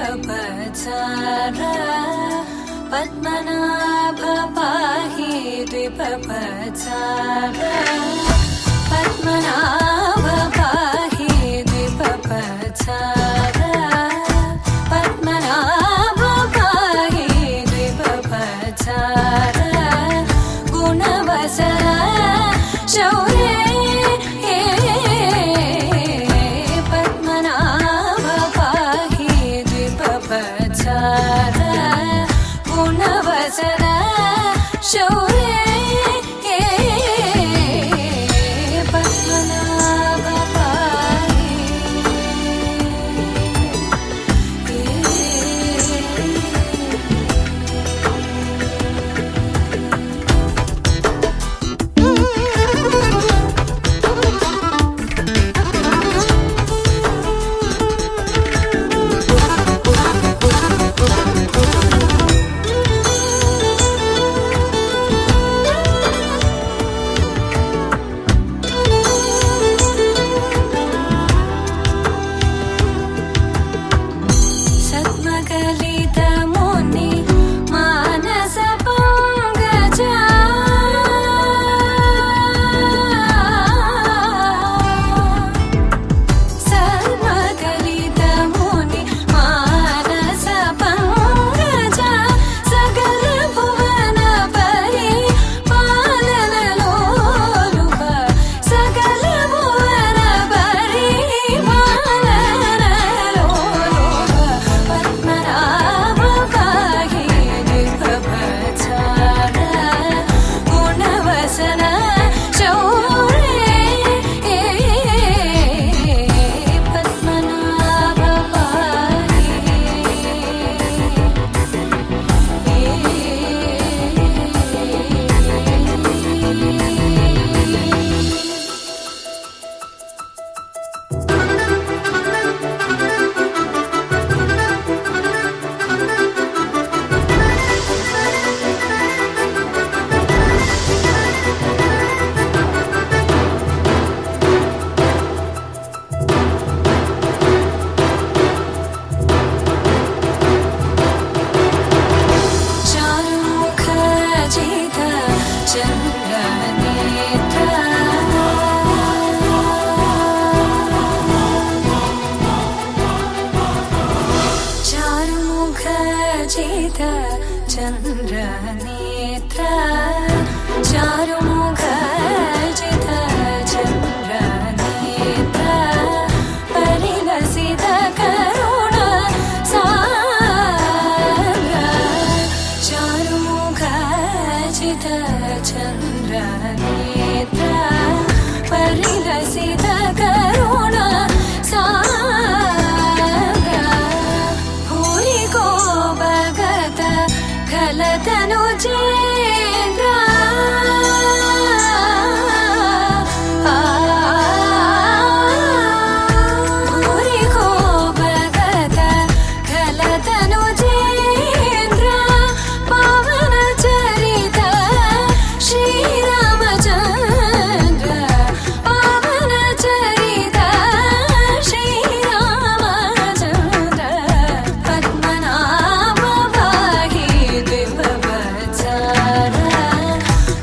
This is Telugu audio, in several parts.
द्विपपचारा पद्मनाभ पाहि द्विपपचारा पद्मनाभ पाहि द्विपपचारा पद्मनाभ पाहि द्विपपचारा गुणवसरा शौर्ये पद्मनाभ पाहि द्विपपचारा गुणवसरा शौर्ये पद्मनाभ पाहि सद्मगलितमुनि मानस पंकजा सद्मगलितमुनि मानस पंकजा सकल भुवन परि पालन लोलुप सकल भुवन परि पालन लोलुप पद्मनाभ पाहि द्विपपचारा गुणवसना शौर्ये पद्मनाभ पाहि चारुमुखजित चन्द्रनेत्र चारुमुखजित चन्द्रनेत्र चारुमुखजित चन्द्रनेत्र परिलसित करुण सान्द्र चारुमुखजित चन्द्रनेत्र परिलसित करुण सान्द्र भूरि को भगत खलतनुजेन्द्र भूरि को भगत खलतनुजेन्द्र पावन चरित श्रीरामचन्द्र पावन चरित श्रीरामचन्द्र पद्मनाभ पाहि द्विपपचारा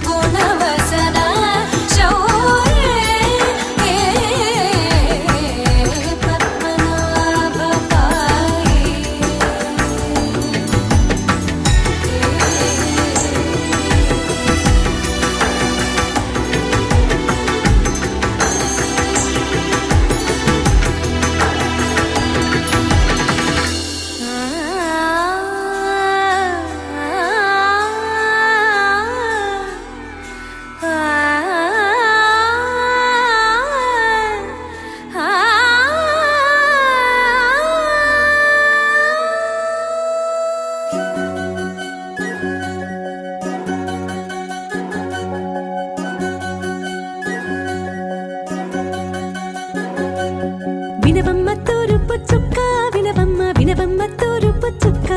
गुणवसना शौर्ये पद्मनाभ पाहि వినవమ్మ తూరుపు చుక్క వినవమ్మ వినవమ్మ తూరుపు చుక్క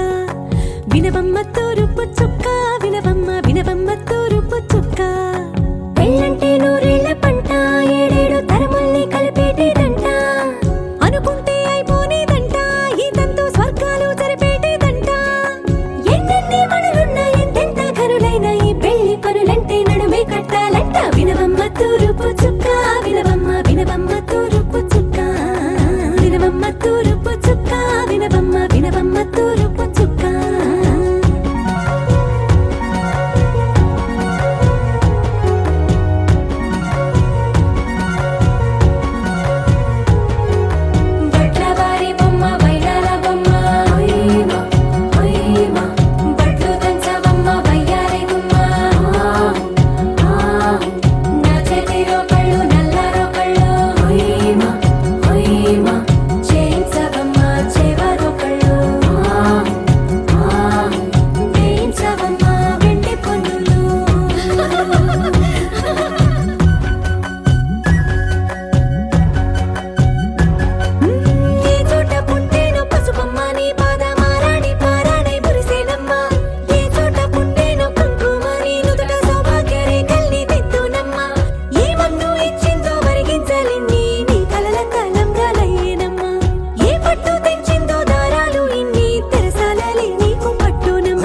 వినవమ్మ తూరుపు చుక్క వినవమ్మ వినవమ్మ తూరుపు చుక్క పెళ్ళంటే నూరేళ్ల పంట ఏడేడు తరముల్ని కలిపేటేదంట అనుకుంటే అయిపోనేదంట ఈ తంతు స్వర్గాలు వినవమ్మ వినవమ్మ తూరుపు చుక్క బట్లవారి బొమ్మ వైరాల బొమ్మ ఓయమా ఓయమా బట్లు దంచవమ్మ వయ్యారి గుమ్మ నా చేతిలో కళ్ళు నల్లారో కళ్ళు ఓయమా ఓయమా చేయించవమ్మ చేవారో కళ్ళు వేయించవమ్మ వెండి పొన్నులు ఏ చోట పుట్టేనో పసుపమ్మ నీ పాదమారాణి పారాణై మురిసేనమ్మ ఏ చోట పుట్టేనో కుంకుమ నీ నుదుట సౌభాగ్య రేఖల్ని దిద్దునమ్మ ఏ మన్ను ఇచ్చిందో వరిగించలిన్ని నీ కలల కాలంగా లయ్యేనమ్మ ఏ పట్టు తెంచిందో దారాలు ఇన్ని తెరసాలలే నీకు పట్టునమ్మ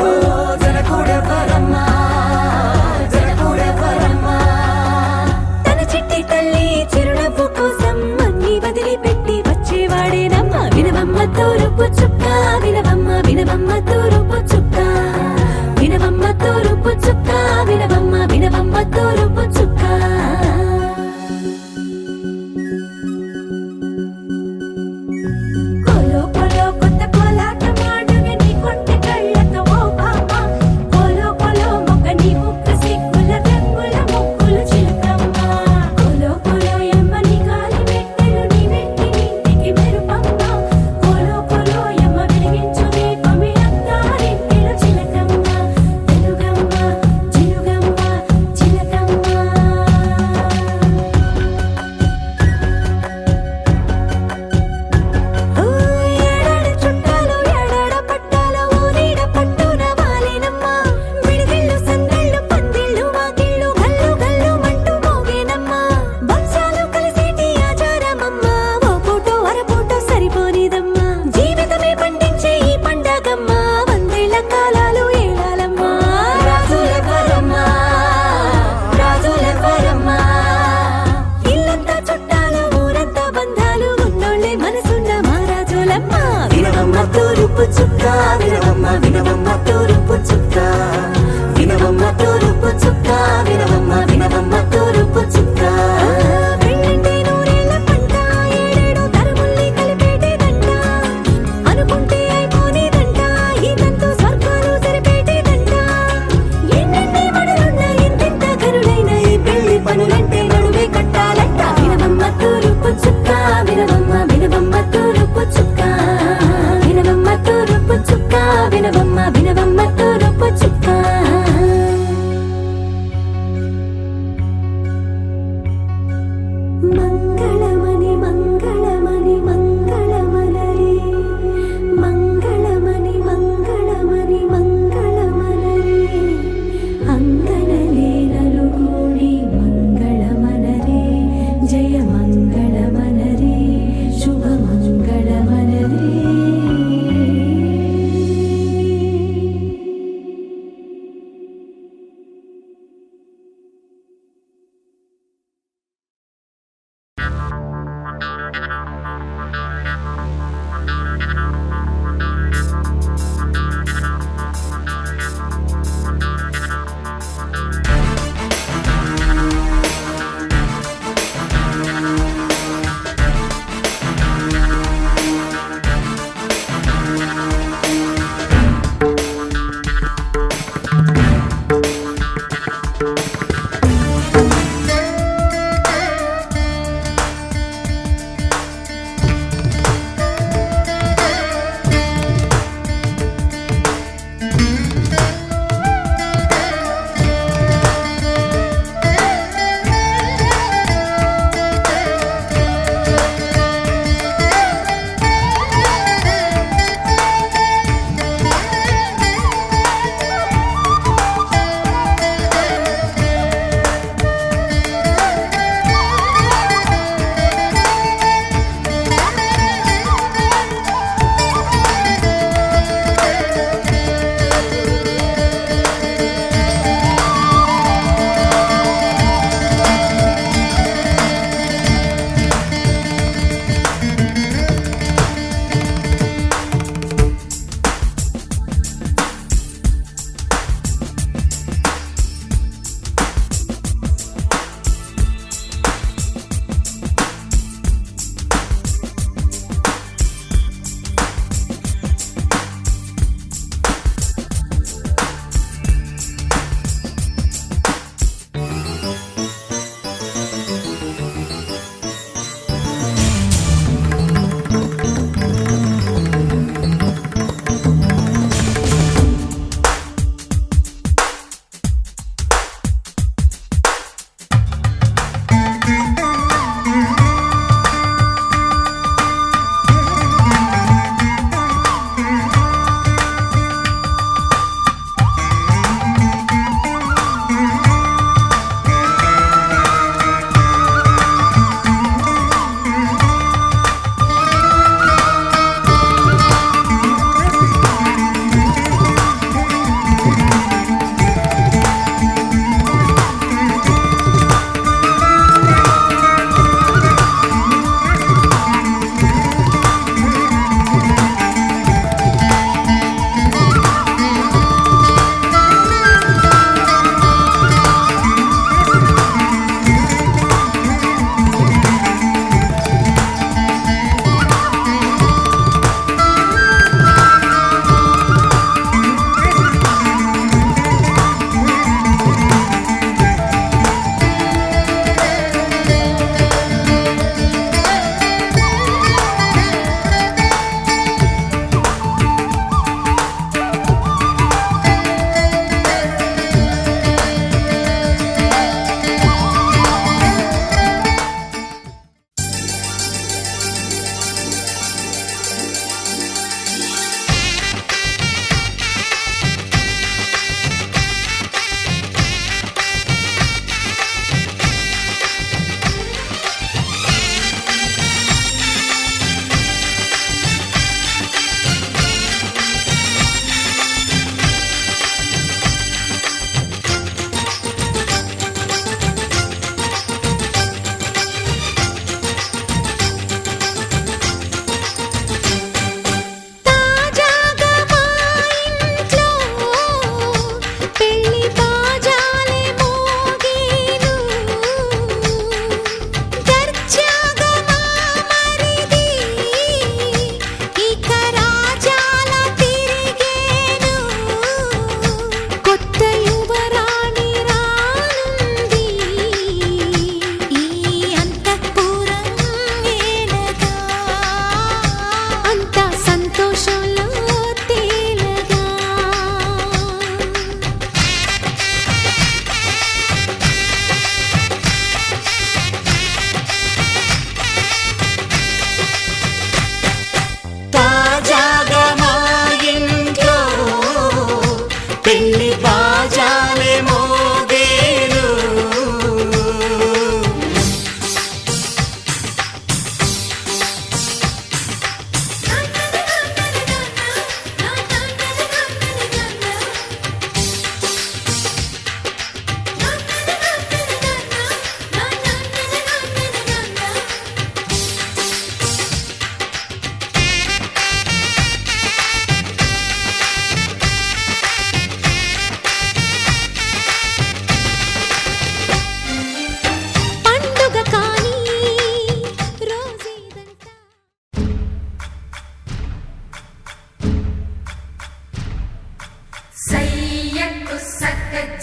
తన చిట్టి తల్లి చిరునవ్వు కోసం అన్ని వదిలిపెట్టి వచ్చేవాడేనమ్మ వినవమ్మ తూరుపు చుక్క వినవమ్మ వినవమ్మ తూరుపు చుక్క వినవమ్మ తూరుపు చుక్క వినవమ్మ వినవమ్మ తూరుపు చుక్క కోలో కోలో కొత్త కోలాటం ఆడవే నీ కొంటె కళ్ళతో ఓ బామ్మ కోలో కోలో మొక్క నీ ముక్క సిగ్గుల రంగుల ముక్కులు చిలకమ్మ కోలో కోలో యమ్మ నీ కాలి మెట్టెలు నీ వెట్టి నింటికి మెరుపమ్మ కోలో కోలో యమ్మ వెలిగించు దీపమి అత్తారింటిలో చిలకమ్మ వెలుగమ్మ చిలుగమ్మ చిలకమ్మ ఏడాడ చుట్టాలు ఏడాడ పట్టాలు ఊరీడ పట్టున వాలేనమ్మ విడిదిళ్ళు సందళ్ళు పందిళ్ళు వాకిళ్ళు గల్లు గల్లు మంటూ మోగేనమ్మ వంశాలు కలిసేటి ఆచారమమ్మ ఓ పూటో అరపూటో సరిపోనిదమ్మ జీవితమే పండించే ఈ పండగమ్మ వందేళ్ల కాలాలు ఏలాలమ్మ రాజులెవ్వరమ్మ రాజులెవ్వరమ్మ ఇల్లంతా చుట్టాలు ఊరంతా బంధాలు ఉన్నోళ్ళే మనసున్న మహారాజులమ్మ వినవమ్మ తూరుపు చుక్క వినవమ్మ వినవమ్మ తూరుపు చుక్క వినవమ్మ తూరుపు చుక్క వినవమ్మ వినవమ్మ తూరుపు చుక్క పెళ్ళంటే నూరేళ్ల పంట ఏడేడు తరముల్ని కలిపేటేదంట అనుకుంటే అయిపోనేదంట ఈ తంతు స్వర్గాలు సరిపేటేదంట ఎన్నెన్ని మడులున్న ఎంతెంత కరుడైన ఈ పెళ్లి పనులంటే నడువే కట్టాలంట వినవమ్మ తూరుపు చుక్క వినవమ్మ వినవమ్మ తూరుపు చుక్క వినవమ్మ తూరుపు చుక్క వినవమ్మ వినవమ్మ తూరుపు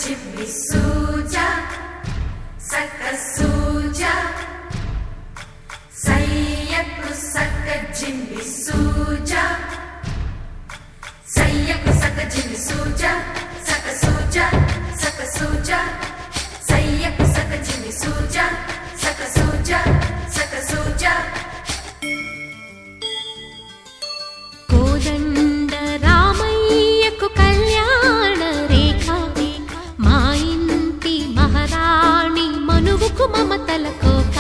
చిమ్మి సూజా సక్క సూజా సయ్యకు సక్క జిమ్మి సూజా సయ్యకు సక్క జిమ్మి సూజా సక్క సూజా సక్క సూజా సయ్యకు సక్క జిమ్మి సూజా సక్క సూజా సక్క సూజా కోదండ రామయ్యకు కళ్యాణ రేఖ మా ఇంటి మహారాణి మనువుకు మమతల కోక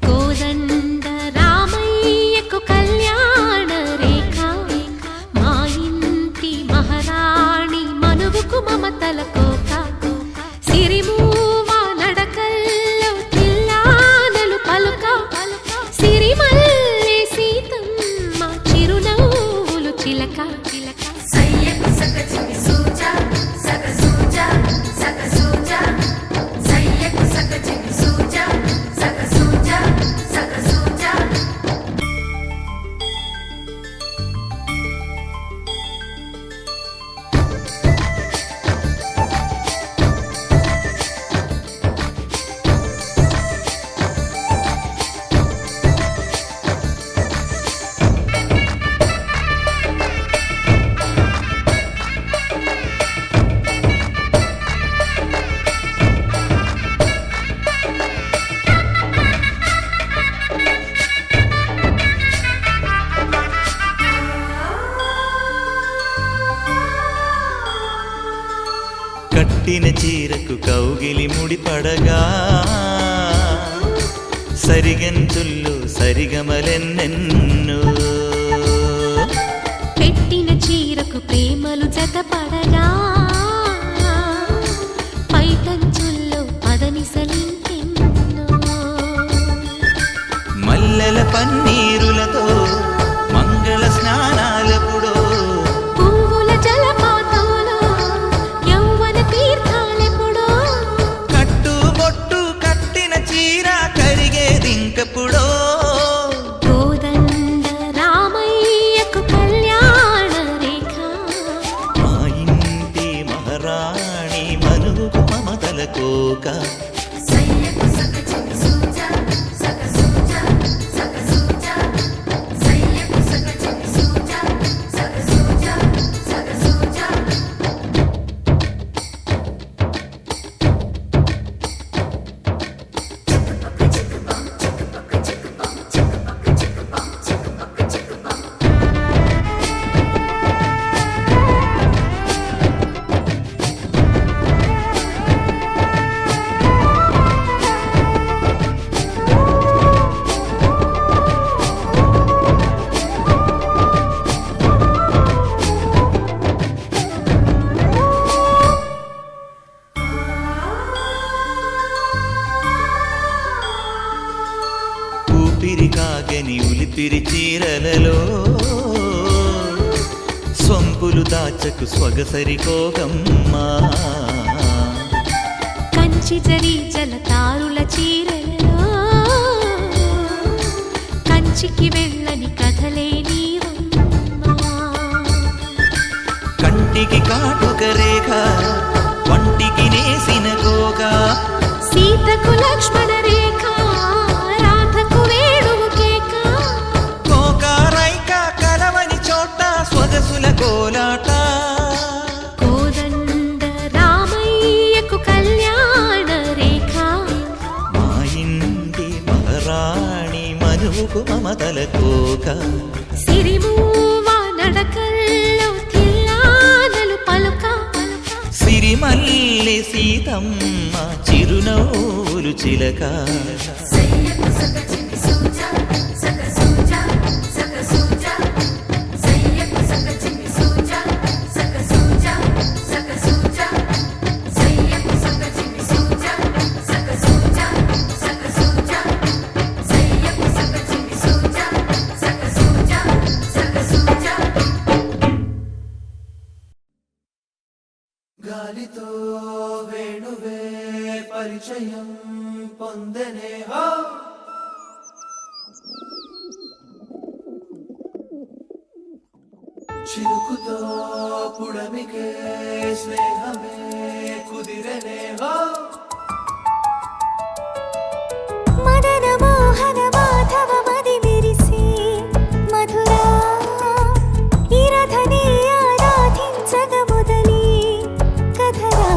కోదండ రామయ్యకు కళ్యాణ రేఖ మా ఇంటి మహారాణి మనువుకు మమతల కోక సిరిమూవ నడకల్లో తిల్లానలు పలుక సిరిమల్లె సీతమ్మ చిరునవ్వులు చిలక సయ్యకు సక్క జిమ్మి సూజా సక్క సూజా సక్క సూజా సయ్యకు సక్క జిమ్మి సూజా సక్క సూజా సక్క సూజా కట్టిన చీరకు కౌగిలి ముడిపడగా సరిగంచుల్లో సరిగమలెన్నెన్నో పెట్టిన చీరకు ప్రేమలు జతపడగా పైటంచుల్లో పదనిసలింకెన్నో మల్లెల పన్నీరులతో మంగళ స్నానాలెప్పుడో పువ్వుల జలపాతంలో యౌవన తీర్థాలెప్పుడో కట్టుబొట్టు కట్టిన చీర కరిగేదింకప్పుడో కోదండ రామయ్యకు కళ్యాణ రేఖ మా ఇంటి మహారాణి మనువుకు మమతల కోక సయ్యకు సక్క జిమ్మి సూజా సక్క సూజా సక్క సూజా సయ్యకు సక్క జిమ్మి సూజా సక్క సూజా సక్క సూజా ఊపిరి కాగని ఉలిపిరి చీరలలో సొంపులు దాచకు స్వగసరి కోగమ్మా కంచి జరి జలతారుల చీరలలో కంచికి వెళ్ళని కథలే నీవమ్మా కంటికి కాటుక రేఖ వంటికి నేసిన కోగా సీతకు లక్ష్మణ రేఖ రాధకు వేణువు కేక కోకారైక కలవని చోట స్వగసుల కోలాట కోదండ రామయ్యకు కళ్యాణ రేఖ మా ఇంటి మహారాణి మనువుకు మమతల కోక సిరిమూవ నడకల్లో తిల్లానలు పలుక సిరిమల్లె సీతమ్మ చిరునవ్వులు చిలక సయ్యకు సక్క జిమ్మి సూజా సక్క సూజా సక్క సూజా సయ్యకు సక్క జిమ్మి సూజా సక్క సూజా సక్క సూజా సయ్యకు సక్క జిమ్మి సూజా సక్క సూజా సక్క సూజా సయ్యకు సక్క జిమ్మి సూజా సక్క సూజా సక్క సూజా గాలితో వేణువే పరిచయం పొందనే హో చిరుకుతో పుడమికే స్నేహమే కుదిరనే హో మదన మోహన మాధవ మది విరిసి మధురా ఈ రథని ఆరాధించగ మొదలి కథరా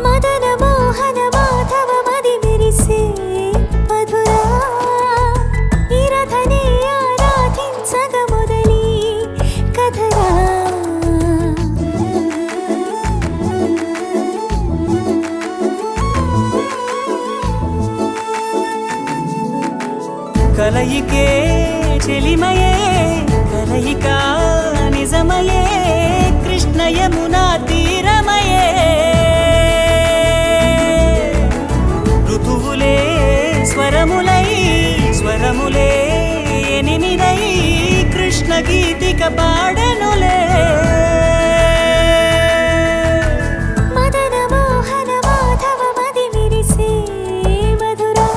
మదన మోహన మాధవ మది విరిసి మధురా ఈ రథని ఆరాధించగ మొదలి కథరా కలయికే చెలిమయే కలయిక నిజమయే కృష్ణ యమునా తీరమయే ఋతువులే స్వరములై స్వరములే ఎనిమిదై కృష్ణ గీతిక పాడనులే మదన మోహన మాధవ మది విరిసి మధురా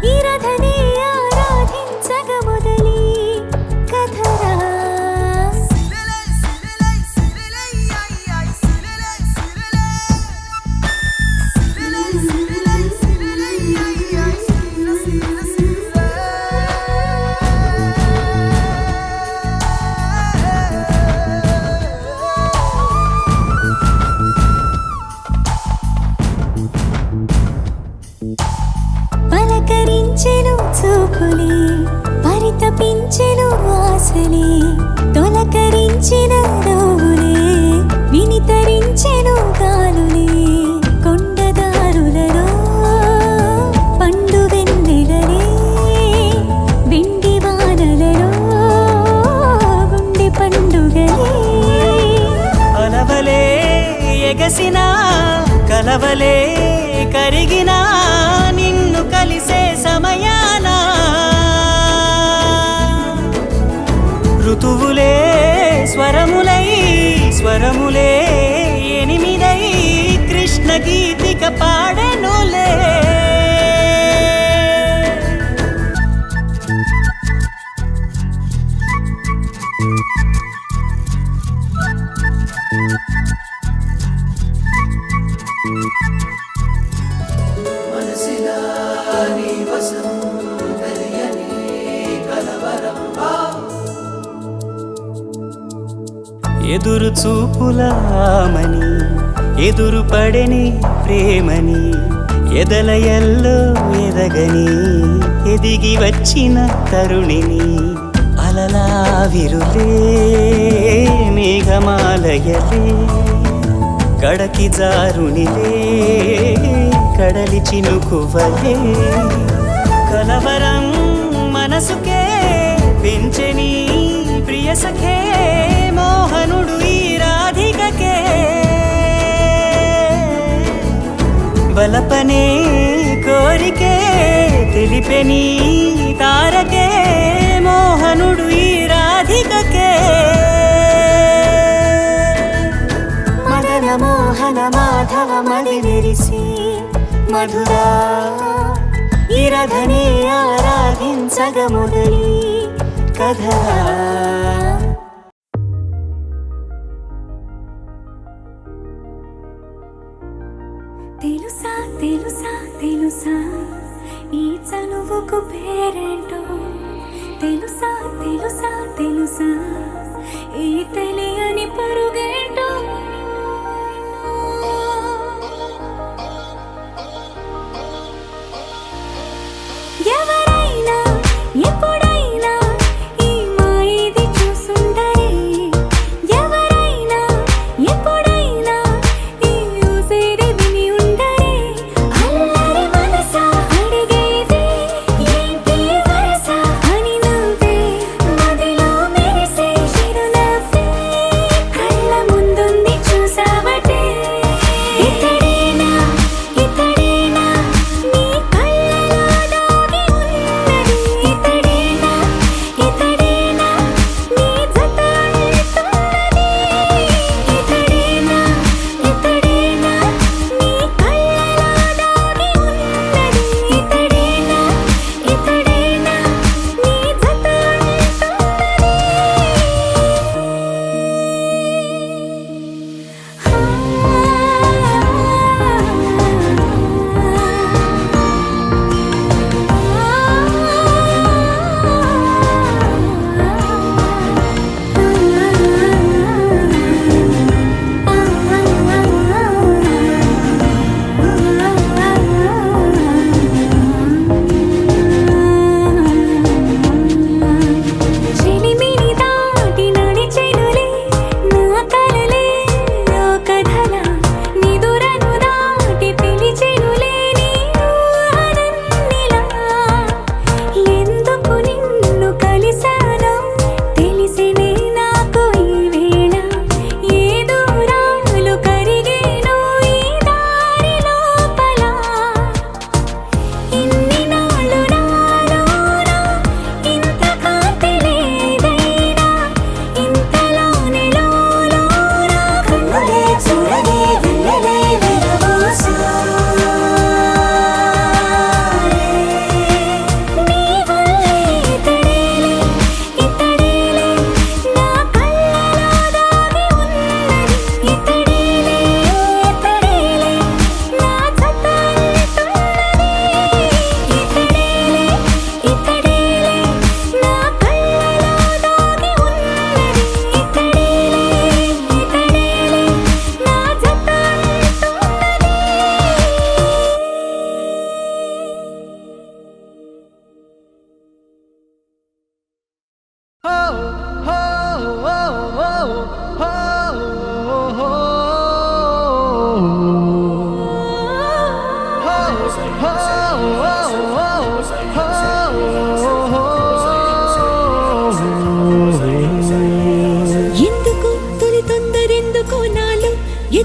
ఈ రథని ఆరాధించగ మొదలి కథరా పలకరించెను చూపులే పరితపించెను ఆశలే తొలకరించిన నవ్వులే వినితరించెను గాలులే కొండదారులలో పండు వెన్నెలలే వెండి వానలలో గుండె పండుగలే అలవలే ఎగసిన కలవలే కరిగిన నిన్ను కలిసే సమయాన ఋతువులే స్వరములై స్వరములే ఎనిమిదై కృష్ణ గీతిక పాడనులే మనసిలా నీ వసం తెలియని కలవరం హో ఎదురు చూపులామని ఎదురు పడని ప్రేమని ఎదల ఎల్లో ఎదగని ఎదిగి వచ్చిన తరుణిని అలలా విరులే మేఘమాలయలే కడకి జారునిలే కడలి చినుకువలే కలవరం మనసుకే పెంచని ప్రియ సఖే మోహనుడు ఈ రాధికకే బలపనే కోరికే తెలిపెని తారకే మోహనుడు ఈ రాధికకే మదన మోహన మాధవ మది విరిసి మధురా ఈ రథని ఆరాధించగ మొదలి కథరా తెలుసా తెలుసా తెలుసా ఈ చనువుకు పేరేంటో తెలుసా తెలుసా తెలుసా ఈ తెలియని పరుగేంటో ఎవరైనా ఎప్పుడైనా ఈ మాయది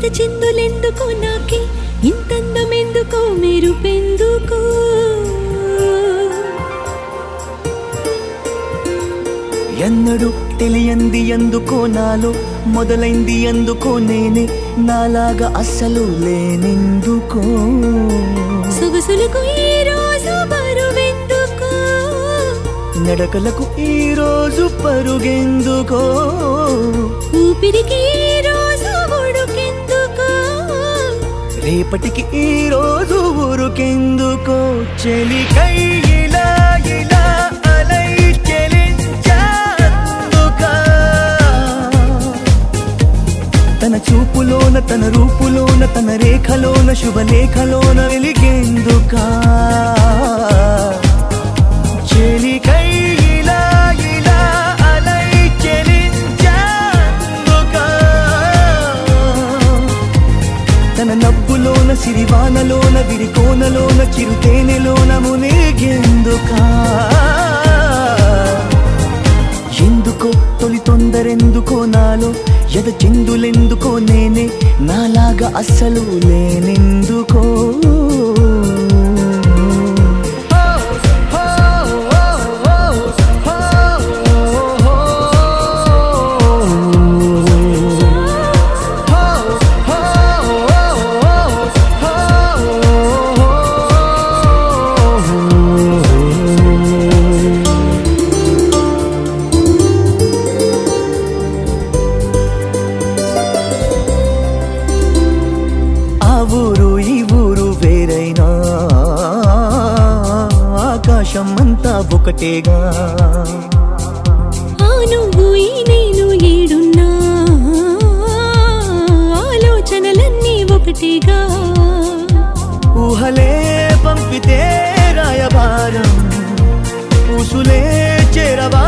ఎద చిందులెందుకో నాకే ఇంతందమెందుకో మెరుపెందుకో ఎన్నడు తెలియంది ఎందుకో నాలో మొదలైంది ఎందుకో నేనే నాలాగా అస్సలు లేనెందుకో సొగసులకు ఈ రోజు బరువెందుకో నడకలకు ఈ రోజు పరుగెందుకో ఊపిరికి ఈ రోజు ఉడుకెందుకో రేపటికి ఈ రోజు ఊరుకెందుకో చెలికై ఇలా ఇలా అలై చెలించాందుకా తన చూపులోన తన రూపులోన తన రేఖలోన శుభలేఖలోన వెలిగేందుకా చెలికై ఇలా ఇలా అలై చెలించాందుకా తన నవ్వులోన సిరివానలోన విరికోనలోన చిరుతేనెలోన మునిగేందుకా ఎందుకో తొలి తొందరెందుకో నాలో ఎద చిందులెందుకో నేనే నాలాగా అస్సలు లేనెందుకో ఆకాశమంతా ఒకటేగా ఆ నువ్వు ఈ నేను ఏడున్నా ఆలోచనలన్నీ ఒకటేగా ఊహలే పంపితే రాయబారం ఊసులే చేరవా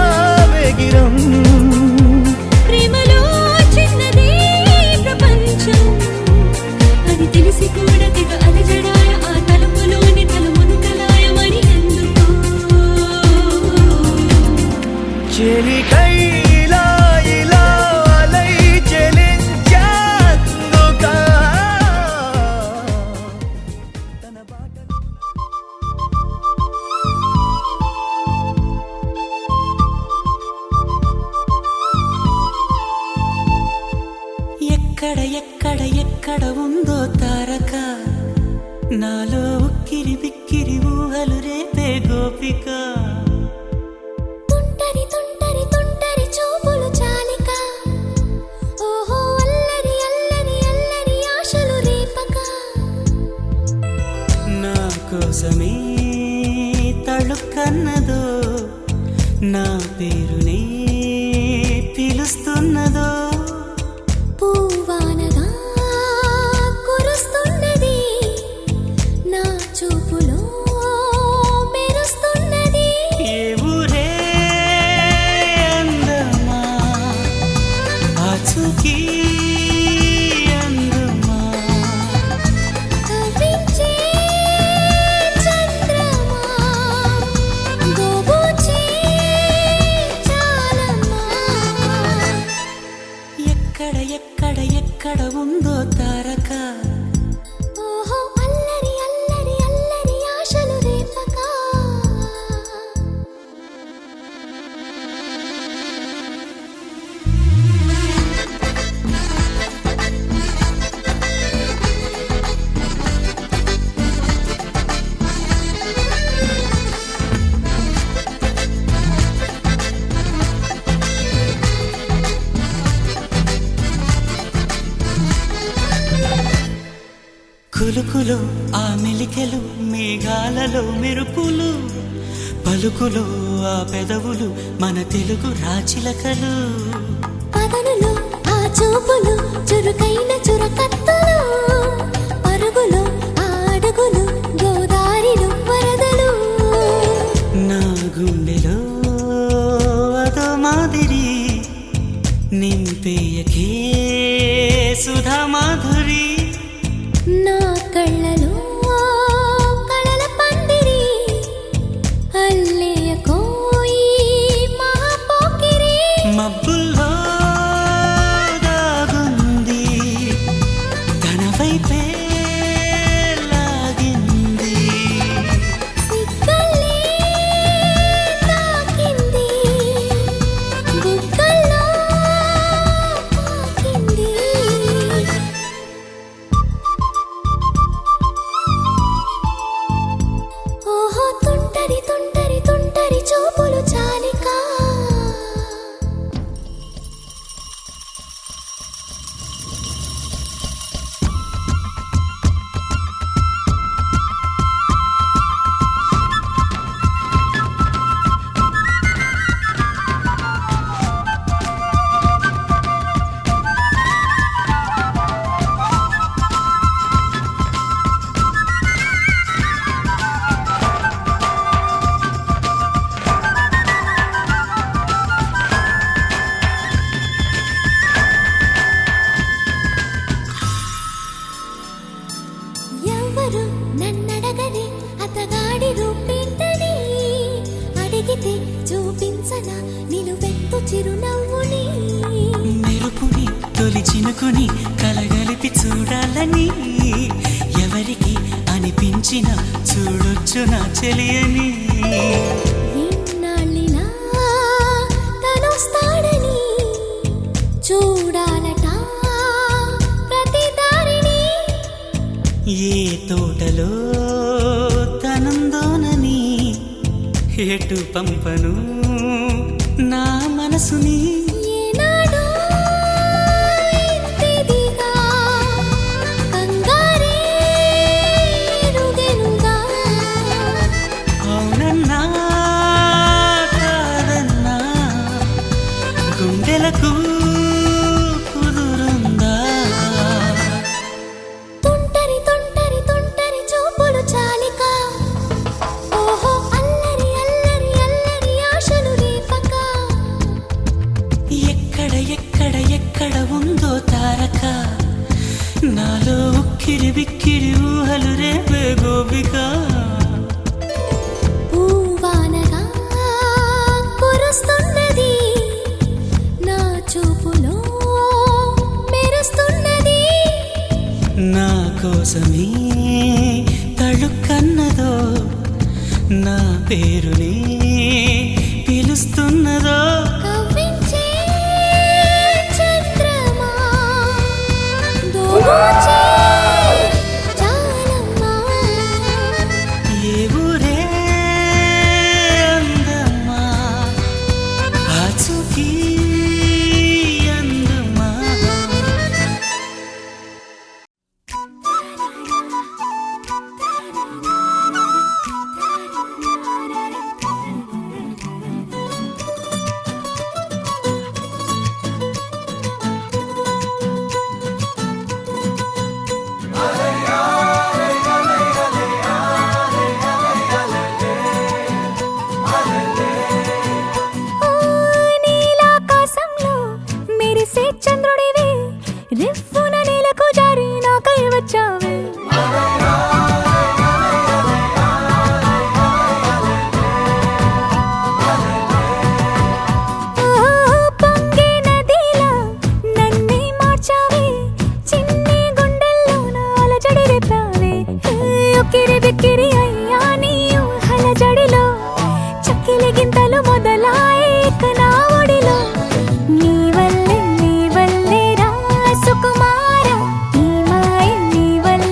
వేగిరం ప్రేమలో చిన్నదే ప్రపంచం అది తెలిసి కూడా తెగ అలజడాయ ఆ తలుపులోని తలుమును కలాయ మరి ఎందుకో చెలికై ఇలా ఇలా అలై చెలించాందుకా తన బాట ఎక్కడ ఎక్కడ ఎక్కడ ఉందో తారక నాలో ఉక్కిరి బిక్కిరి ఊహలు రేపే గోపిక తుంటరి తుంటరి తుంటరి చూపులు చాలిక ఓహో అల్లరి అల్లరి అల్లరి ఆశలు రేపక నా కోసమే తళుక్కన్నదో నా పేరునే పిలుస్తున్నదో పూవానగా కురుస్తున్నది నా చూపులో మెరుస్తున్నది ఏ ఊరే అందమా ఆచూకీ అందమా కవ్వించే చంద్రమా గోబూచే చాలమ్మా ఎక్కడ ఎక్కడ ఎక్కడ ఉందో తారక ఓహో అల్లరి అల్లరి అల్లరి ఆశలు రేపక కులుకులు ఆ మెలికెలు మేఘాలలో మెరుపులు పలుకులు ఆ పెదవులు మన తెలుగు రాచిలకలు పదనులు ఆ చూపులు చురుకైన చురకత్తలు పరుగులు ఆ అడుగులు గోదారిలు వరదలు నా గుండెలో అదో మాదిరి నింపేయకే సుధా మాధురి నా కళ్ళలో కళల పందిరి అల్లేయ కోయి మహాపోకిరి మబ్బుల్లో దాగుంది చినుకుని కలగలిపి చూడాలని ఎవరికి అనిపించిన చూడొచ్చు నా చెలియని ఎన్నాళ్ళిలా తనొస్తాడని చూడాలట ప్రతి దారిని ఏ తోటలో తనందోనని ఎటు పంపను నా మనసుని ఏనాడో ఇంతేదిగా కంగారే ఎరుగెనుగా. అవునన్నా కాదన్నా గుండెలకు కుదురుందా తుంటరి తుంటరి తుంటరి చూపులు చాలిక ఓహో అల్లరి అల్లరి అల్లరి ఆశలు రేపక ఎక్కడ ఎక్కడ ఎక్కడ ఉందో తారక నాలో ఉక్కిరి బిక్కిరి ఊహలు రేపే గోపిక పూవానగా కురుస్తున్నది నా చూపులో మెరుస్తున్నది నా కోసమే తళుక్కన్నదో నా పేరునే పిలుస్తున్నదో కవ్వించే చంద్రమా దోచే చాలమ్మా ఏ ఊరే అందమ్మా ఆచూకీ అందమ్మా నీలాకాశంలో మెరిసే చంద్రుడివి రివ్వున నేలకు జారి నాకై వచ్చావే పొంగే నదిలా నన్నే మార్చావే చిన్ని గుండెల్లో నా అలజడి రేపావే ఉక్కిరి బిక్కిరి అయ్యా నీ ఊహల జడిలో చక్కిలి గింతలు మొదలాయే ఇక నా ఒడిలో నీ వల్లే రా సుకుమార నీ మాయ నీ వల్లే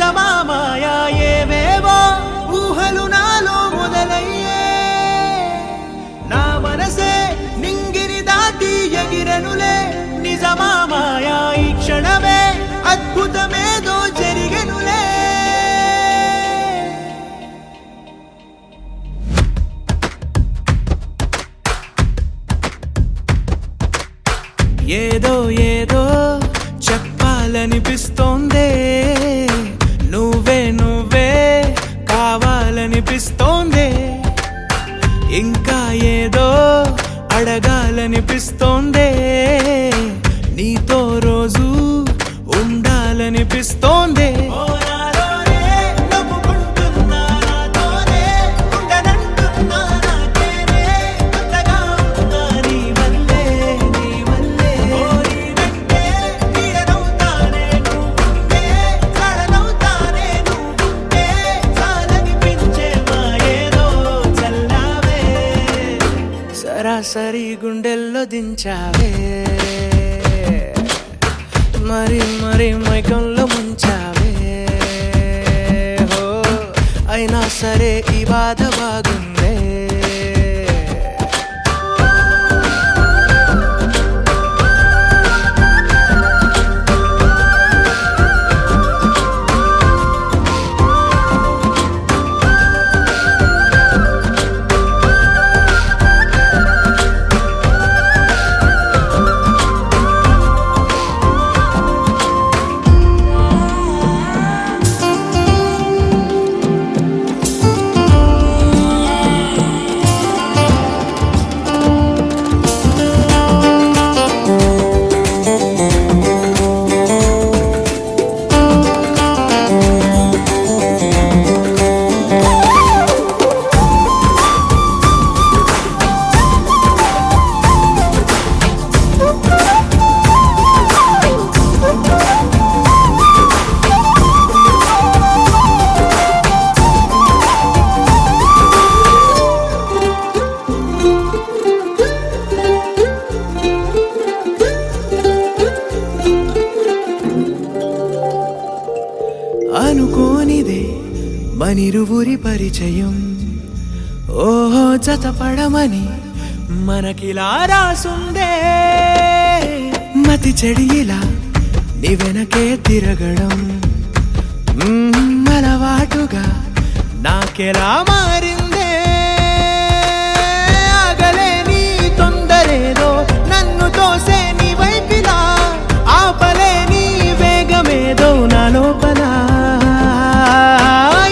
నిజమా మాయా ఏవేవో ఊహలు నాలో మొదలయ్యే నా మనసే నింగిని దాటి ఎగిరెనులే నిజమా మాయా ఈ క్షణమే అద్భుతమేదో జరిగెనులే ఏదో ఏదో చెప్పాలనిపిస్తోందే నువ్వే నువ్వే కావాలనిపిస్తోందే ఇంకా ఏదో అడగాలనిపిస్తోందే నీతో రోజు ఉండాలనిపిస్తోందే సరాసరి గుండెల్లో దించావే మరి మరి మైకంలో ముంచావే హో అయినా సరే ఈ బాధ బాగుందే అనుకోనిదే మనిరువురి పరిచయం ఓహో జతపడమని మనకిలా రాసుందే మతి చెడిలా నీ వెనకే తిరగడం అలవాటుగా నాకెలా మారిందే ఆగలేని తొందరేదో నన్ను తోసే నీ వైపిలా ఆపలేని వేగమేదో నా లోపల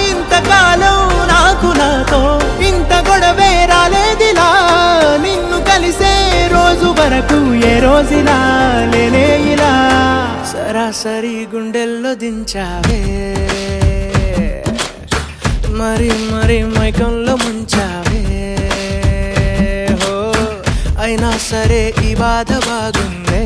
ఇంతకాలం నాకు నాతో ఇంత గొడవే రాలేదిలా నిన్ను కలిసే రోజు వరకు ఏ రోజులా లేనే ఇలా సరాసరి గుండెల్లో దించావే మరి మరి మైకంలో ముంచావే హో అయినా సరే ఈ బాధ బాగుందే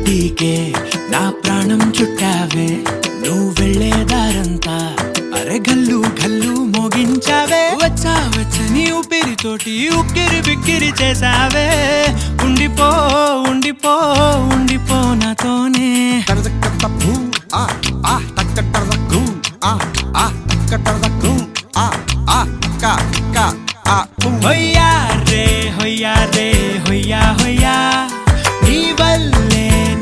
బ్యూటీకే నా ప్రాణం చుట్టావే నువ్వు వెళ్ళేదారంతా అరే గల్లు గల్లు మోగించావే వచ్చా వచ్చని ఊపిరితోటి ఉక్కిరి బిక్కిరి చేసావే ఉండిపో ఉండిపో ఉండిపో నాతోనే హొయ్యా రే హొయ్యా రే హొయ్యా హొయ్యా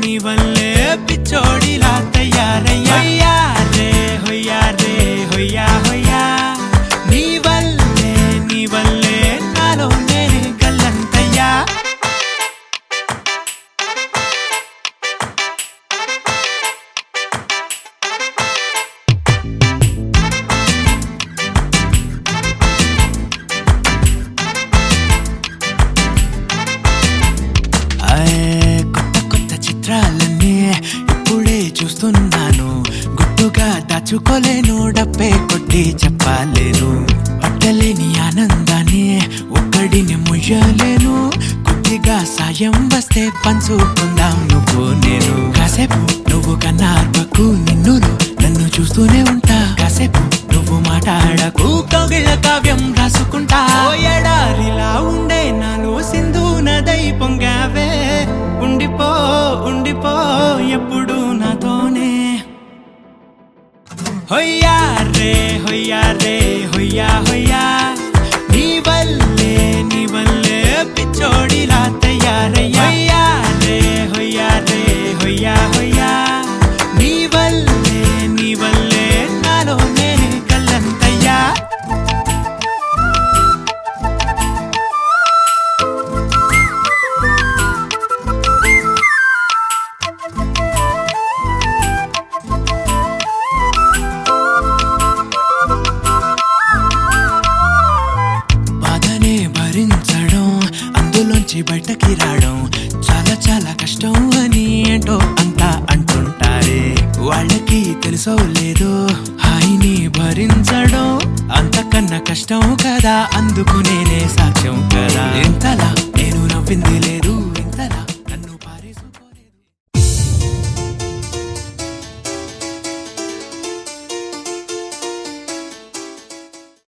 నీ వల్లే పిచ్చోడిలా తయారయ్యా హొయ్యా రే హొయ్యా హొయ్యా నీ వల్లే నాలో నేనే గల్లంతయ్యా కొత్త కొత్త చిత్రాలన్నీ ఇప్పుడే చూస్తున్నాను గుట్టుగా దాచుకోలేను డబ్బే కొట్టి చెప్పలేను పట్టలేని ఆనందాన్ని ఒక్కడిని ముయ్యలేను కొద్దిగా సాయం వస్తే పంచుకుందాం నువ్వు నేను కాసేపు నువ్వు కన్నార్పకు నిన్నులు నన్ను చూస్తూనే ఉంటా కాసేపు నువ్వు మాట్లాడకు కౌగిళ్ళ కావ్యం రాసుకుంటా ఓ ఎడారిలా ఉండే నాలో సింధు నదై పొంగావే ఉండిపో ఉండిపో ఎప్పుడు నాతోనే హొయ్యా రే హొయ్యా రే హొయ్యా హొయ్యా నీ వల్లే పిచ్చోడిలా తయారయ్యా హొయ్యా రే హొయ్యా హొయ్యా నీ వల్లే నాలో నేనే గల్లంతయ్యా బాధనే భరించడం అందులోంచి బయటకి రావడం చాలా చాలా కష్టం అని ఏంటో అంతా అంటుంటారే వాళ్ళకి తెలుసో లేదో హాయిని భరించడం అంతకన్నా కష్టం కదా అందుకు నేనే సాక్ష్యం కదా ఎంతలా నేను నవ్వింది లేదు